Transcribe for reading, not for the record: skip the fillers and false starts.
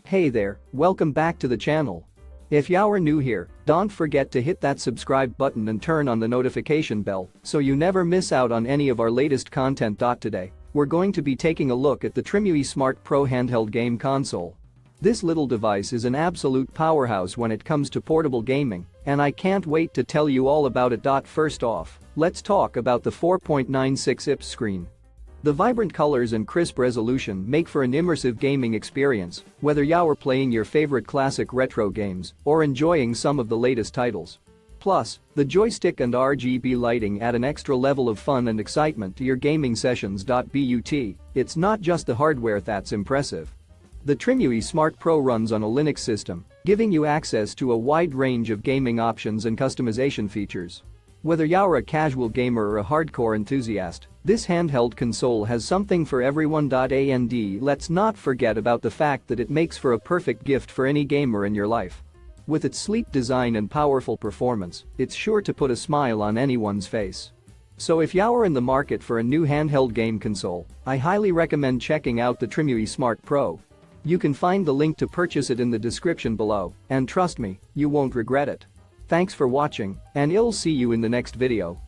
Hey there, welcome back to the channel. If you're new here, don't forget to hit that subscribe button and turn on the notification bell so you never miss out on any of our latest content. Today, we're going to be taking a look at the Trimui Smartpro handheld game console. This little device is an absolute powerhouse when it comes to portable gaming, and I can't wait to tell you all about it. First off, let's talk about the 4.96-inch screen. The vibrant colors and crisp resolution make for an immersive gaming experience, whether you're playing your favorite classic retro games or enjoying some of the latest titles. Plus, the joystick and RGB lighting add an extra level of fun and excitement to your gaming sessions. But it's not just the hardware that's impressive. The Trimui Smartpro runs on a Linux system, giving you access to a wide range of gaming options and customization features. Whether you're a casual gamer or a hardcore enthusiast, this handheld console has something for everyone. And let's not forget about the fact that it makes for a perfect gift for any gamer in your life. With its sleek design and powerful performance, it's sure to put a smile on anyone's face. So if you're in the market for a new handheld game console, I highly recommend checking out the Trimui Smartpro. You can find the link to purchase it in the description below, and trust me, you won't regret it. Thanks for watching, and I'll see you in the next video.